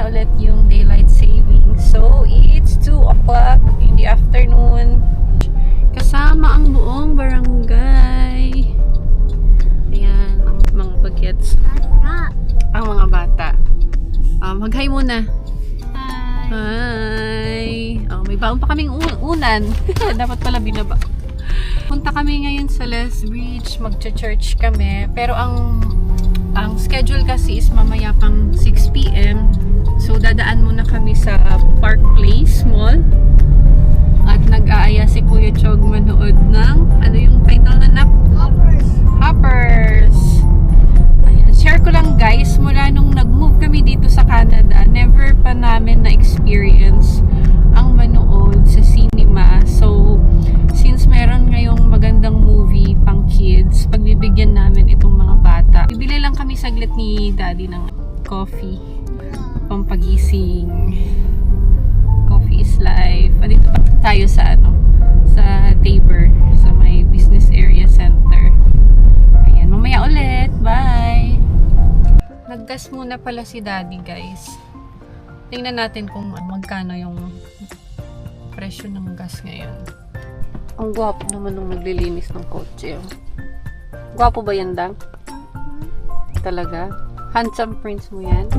mamaya ulit yung daylight saving. So, it's 2 o'clock in the afternoon. Kasama ang buong barangay. Ayan, ang mga bagets. Ang mga bata. Mag-hi muna. Hi! May baon pa kaming unan. Dapat pala binaba. Punta kami ngayon sa Les Bridge. Magcha-church kami. Pero ang schedule kasi is mamaya pang 6 p.m. So, dadaan muna kami sa Park Place Mall. At nag-aaya si Kuya Chog manood ng, ano yung title na nak? Hoppers! Ayan. Share ko lang guys, mula nung nag-move kami dito sa Canada, never pa namin na-experience ang manood sa cinema. So, since meron ngayong magandang movie pang kids, pagbibigyan namin itong mga bata. Bibili lang kami saglit ni Daddy ng coffee. Pampagising. Coffee is life. Dito pa tayo sa sa Tabor, sa may business area center. Ayan, mamaya ulit. Bye! Naggas muna pala si Daddy, guys. Tingnan natin kung magkano yung presyo ng gas ngayon. Ang gwapo naman nung naglilinis ng kotse. Gwapo ba yan, Dang? Talaga? Handsome prince mo yan?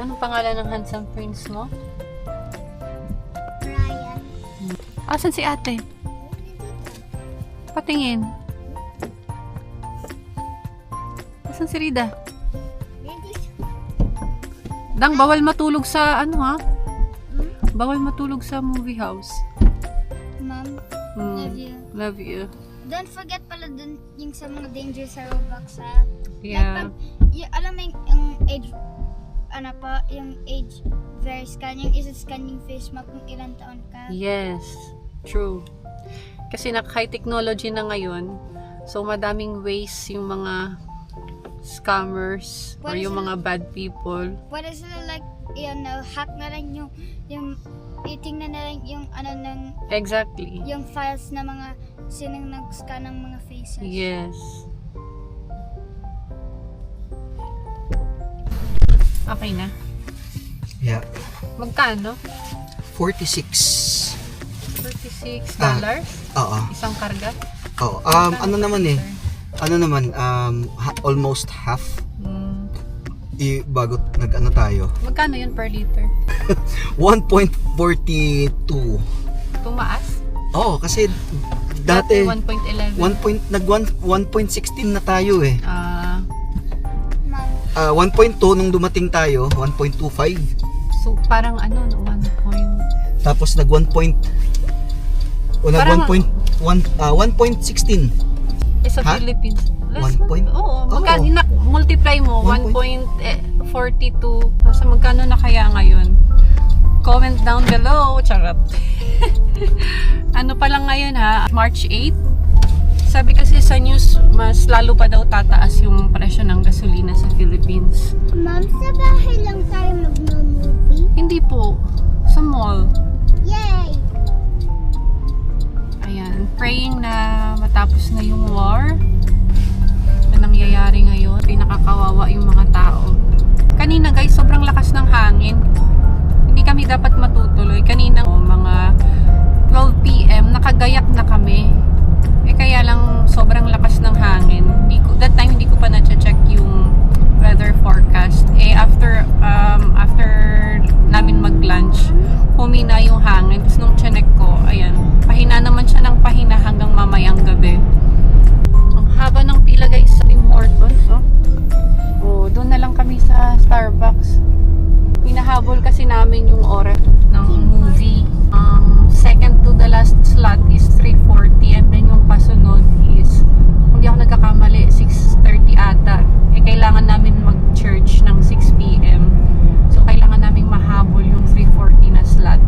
Anong pangalan ng handsome prince mo? Ryan. Asan si ate? Patingin. Asan si Rida? Dang, bawal matulog sa ha? Bawal matulog sa movie house. Mom, love you. Love you. Don't forget pala dun yung sa mga danger sa Roblox Yeah. Alam mo yung age, yung age very scan, yung isa-scan yung face mo kung ilang taon ka. Yes. True. Kasi high technology na ngayon. So, madaming ways yung mga scammers or yung mga bad people. Pwede sila hack na lang yung itingnan na lang yung Exactly. yung files na mga sinang nag-scan ng mga faces. Yes. Okay na? Yeah. Magkano? $46. $36? Oo. Isang karga? Oo. Almost half. Bago tayo. Magkano yun per liter? 1.42. Tumaas? Oo, kasi dati 1.11. 1.16 na tayo eh. Mom, 1.2 nung dumating tayo, 1.25. So, parang 1 point. Tapos nag 1.16. Sa Ha? Philippines. 1 point? Oo. Oo. Multiply mo. 1 1.42. Nasa magkano na kaya ngayon? Comment down below. Charot. Ano pa lang ngayon March 8. Sabi kasi sa news, mas lalo pa daw tataas yung presyo ng gasolina sa Philippines. Mom, sa bahay lang tayo mag-movie? Hindi po. Sa mall. Yay! Ayan. Praying na matapos na yung war na nangyayari ngayon. Pinakakawawa yung mga tao. Kanina guys, sobrang lakas ng hangin. Hindi kami dapat matutuloy. Kanina mga 12 p.m. nakagayak na kami. Kaya lang sobrang lakas ng hangin. That time hindi ko pa na-check yung weather forecast. After namin mag-lunch, humina yung hangin. Tapos nung chinek ko, ayan, pahina naman siya ng pahina hanggang mamayang gabi. Ang haba ng pila guys sa Tim Hortons. Doon na lang kami sa Starbucks. Hinahabol kasi namin yung oras ng movie. Second to the last slot is 3:40 and then yung pasunod is, kung di ako nagkakamali, 6:30 ata. Kailangan namin mag-church ng 6 p.m. So, kailangan namin mahabol yung 3:40 na slot.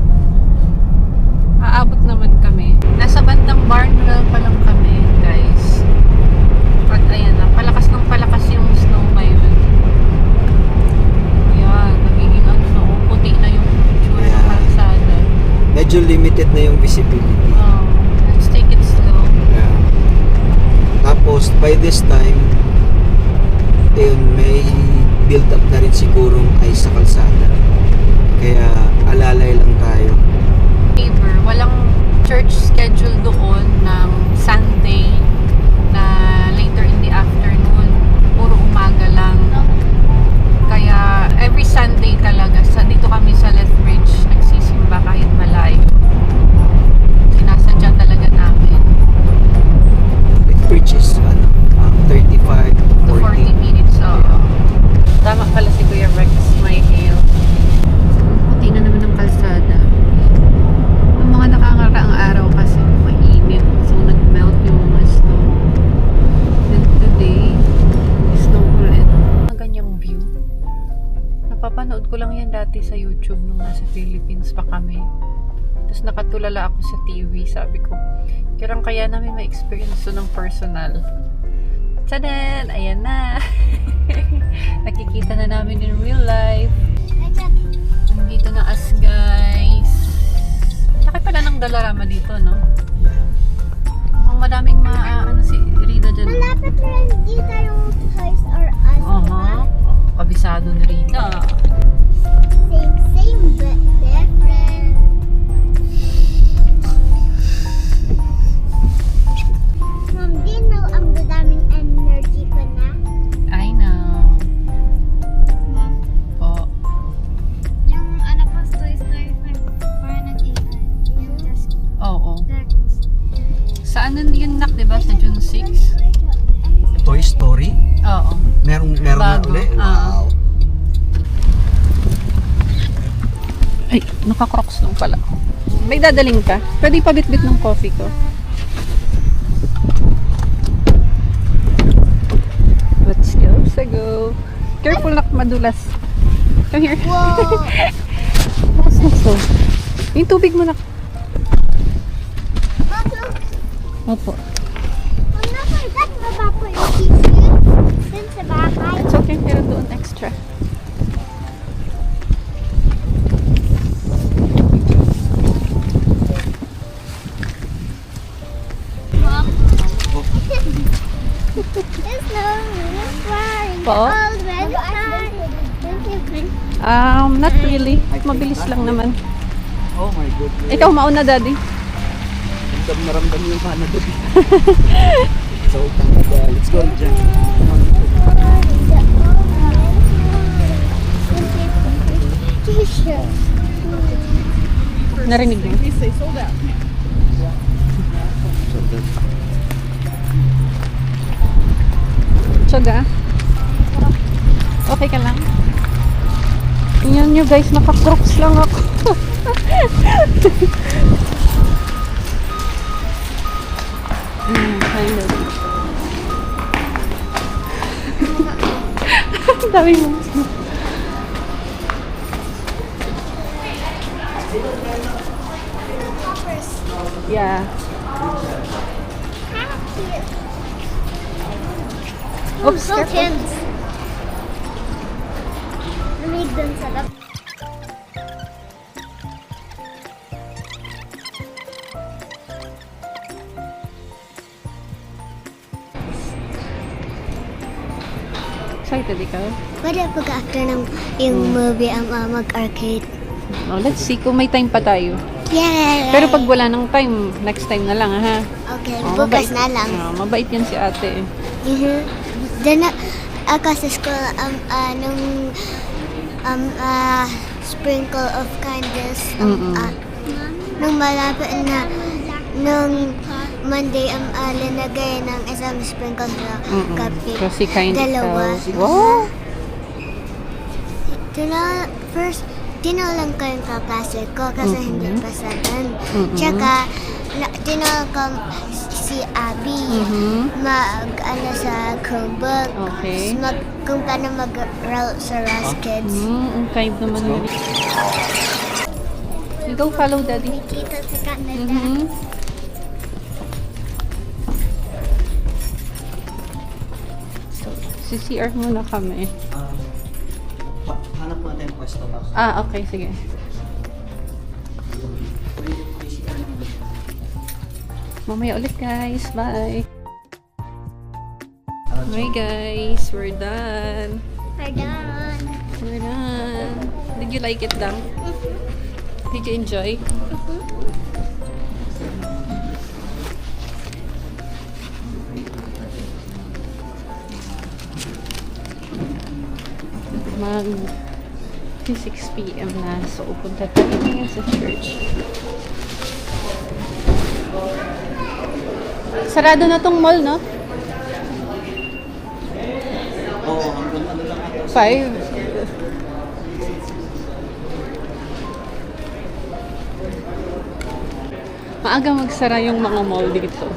Aabot naman kami. Nasa bandang Barnwell pa lang kami, guys. At ayan na, palakas ng palakas yung snow ngayon. Ayan, nagiging puti na yung tsura ng kalsada. Medyo limited na yung visibility. Let's take it slow. Yeah. Tapos by this time, may build up na rin sigurong ice sa kalsada. Kaya alalay lang tayo. Favor, walang church schedule doon ng Sunday na later in the afternoon. Puro umaga lang. Kaya every Sunday talaga, dito kami sa Lethbridge nagsisimba kahit malayo. Sinasadya talaga namin. Which is 35 To 40 minutes. Tama pala si Kuya Rex, may hail. Puti na naman ang kalsada. Ang mga nakangaraang araw kasi mainit. So nag-melt yung mga snow. And today, snow ulit. Ang ganyang view. Napapanood ko lang yan dati sa YouTube nung nasa Philippines pa kami. Tapos nakatulala ako sa TV. Sabi ko, kaya namin ma-experience ito ng personal. Tadaan! Ayan na! Nakikita na namin in real life. Nandito na us, guys. Laki pala ng Dalarama dito, no? Mukhang madaming ano si Rita dyan. Malapit rin dito yung Toys R Us, diba? Kabisado ni Rita. Same but different. Mom, do you know ang daming energy ko na? I know. Mom, Po. yung ano pa, Toy Story 5, parang nag-iwan. Yung just Oo. that. Saan yun nak, diba? Sa June 6? Toy Story? Oo. Meron na Bago. ulit? Oo. Wow. Ay, naka-crocs lang pala. May dadaling ka? Pwede pabitbit ng coffee ko. Let's go. Let's go. Careful nak, madulas. Come here. Whoa! Let's go. Yung tubig mo nak. Mom, look! Opo. Mom, naforgot baba po yung tissue dun sa bahay. It's okay. Meron doon extra. Mom, it's no flying Po? old red car. Not really. Mabilis lang naman. Oh my goodness. Ikaw mauna, daddy. Ramdam na ramdam yung mana doon. So, let's go dyan. T-shirt. Narinig mo? Tsaga? Okay ka lang? Yan nyo guys, naka-crocs lang ako. Finally. Ang dami mo. Yeah. Oops, So careful. tense. Lamig dun sa lap. Excited ikaw? Pwede pag after ng yung movie mag-arcade. Oh, let's see kung may time pa tayo. Yeah! Pero pag wala ng time, next time na lang ha. Okay, Oh, bukas mabait. na lang. Mabait yan si ate. Then, ako sa school, sprinkle of kindness. Nung malapit na, nung Monday, linagay ng isang sprinkle sa kape. Kasi kind Dalawa. ikaw. Wow! Tinalang ko yung kaklase ko kasi hindi pasagan. Mm-mm. Tsaka, tinalang ko si Abby sa Chromebook. Okay. Kung paano mag-route sa Raz Kids. Ang kind naman yun. You go follow daddy. Nakikita sa Canada. So, CCR muna kami. Hanap mo natin yung pwesto ba? Okay, sige. Mamaya ulit guys. Bye. Okay guys, we're done. We're done. We're done. Did you like it, Dang? Did you enjoy? Mag 6 p.m. na. So, punta tayo ngayon sa church. Sarado na tong mall, no? Oo, hanggang ano lang ito. 5. Maaga magsara yung mga mall dito.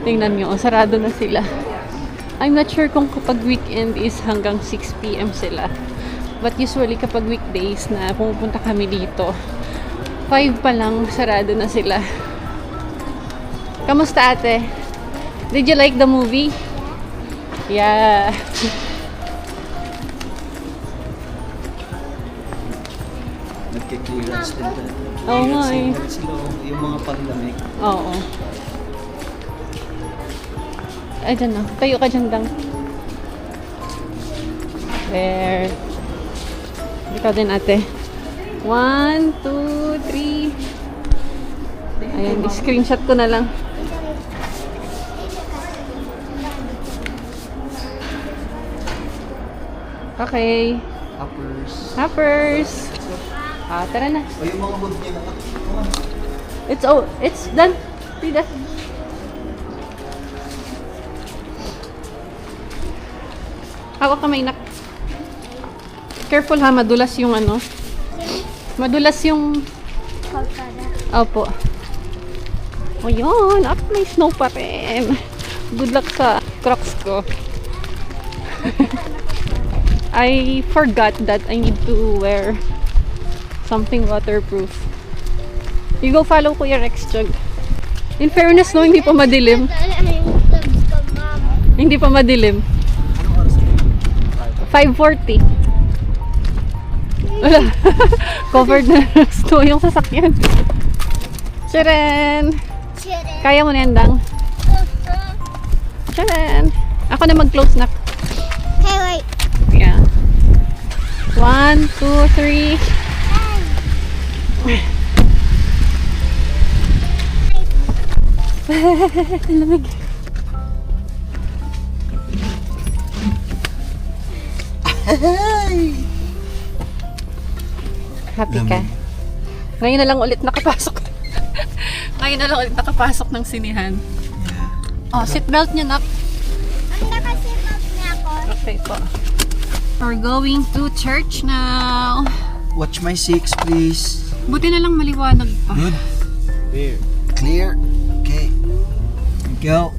Tingnan nyo, sarado na sila. I'm not sure kung kapag weekend is hanggang 6 p.m. sila. But usually kapag weekdays na pumupunta kami dito, 5 pa lang, sarado na sila. Kamusta, ate? Did you like the movie? Yeah. Nagkiklearance din tayo. Oo nga eh. Sila, yung mga panlamig. Oo. Ay, dyan na. Tayo ka dyan, Dang. There. Ikaw din, ate. 1, 2, 3. Ayan, screenshot ko na lang. Okay. Uppers. Hoppers. Tara na. O yung mga hood niya na. It's done. Frida. Hawak kamay, nak. Careful ha, madulas yung ano. Madulas yung... Kalsada. Opo. O yun, at may snow pa rin. Good luck sa Crocs ko. I forgot that I need to wear something waterproof. You go follow Kuya Rex, Jug. In fairness, no, hindi pa madilim. Hindi pa madilim. Anong oras na? 5:40. Wala. Covered na ng snow yung sasakyan. Sharon! Kaya mo na yan, Dang. Sharon! Ako na mag-close na. Okay, wait. Yeah. 1, 2, 3. Lamig. Happy ka? Ngayon na lang ulit nakapasok. Ngayon na lang ulit nakapasok ng sinihan. Oh, seatbelt niya, nak. Ang nakasipag niya ako. Okay po. We're going to church now. Watch my 6, please. Buti na lang maliwanag pa. Good. Clear. Clear. Okay. Go.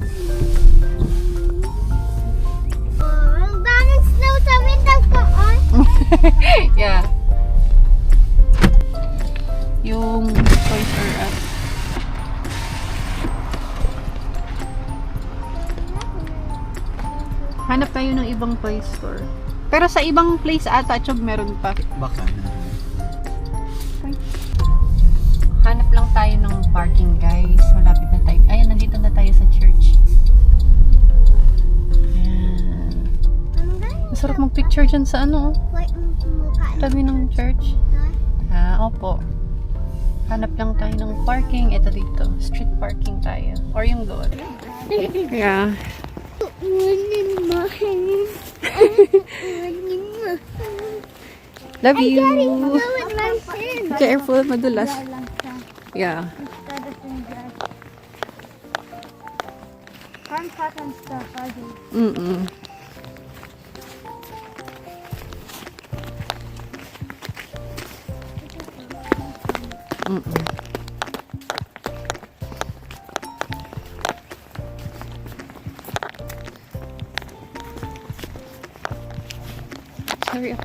Ang daming snow sa window ko, oh. Yeah. Yung Toys R Us. Hanap tayo ng ibang toy store. Pero sa ibang place ata, Chog, meron pa. Baka na. Hanap lang tayo ng parking, guys. Malapit na tayo. Ayan, nandito na tayo sa church. Ayan. Masarap mag-picture dyan sa ano, Wait, mukha. tabi ng church. Opo. Hanap lang tayo ng parking. Ito dito. Street parking tayo. Or yung goal. Yeah. Love you. Careful, madulas. Yeah. Farm cotton stuff, Mm-mm. Mm-mm. Sorry.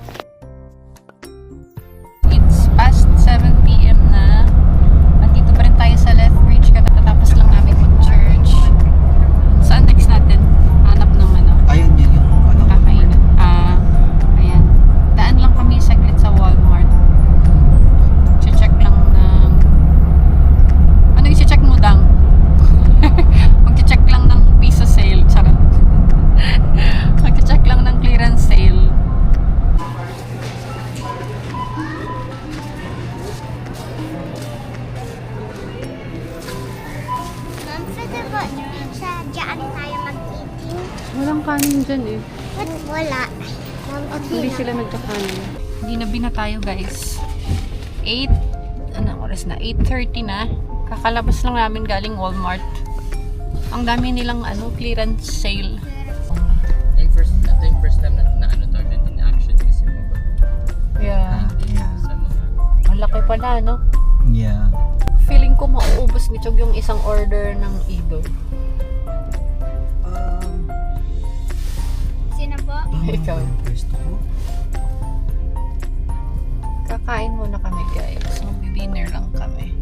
It's past 7 p.m. na. Nandito pa rin tayo sa Lethbridge. Katatapos lang namin mag-church. Saan next natin? Hanap ng ano? Ayun yun yung ano. Kakain. Ayan. Daan lang kami saglit sa Walmart. Check lang ng... Ano i-check mo, Dang? Mag-check lang ng piso sale. Charot. Mag-check lang ng clearance sale. sa dyan tayo mag-eating? Walang kanin dyan eh. Ba't wala? Hindi sila nagkakanin. Hindi na bina tayo guys. 8, anong oras na? 8:30 na. Kakalabas lang namin galing Walmart. Ang dami nilang clearance sale. Ito yung first time na ano to, in action kasi Yeah. sa mga... Ang laki pala, no? Yeah. Feeling ko mauubos ni Chog yung isang order ng Ido. Sino po? Ikaw. First ko. Kakain muna kami guys. Mag-dinner lang kami.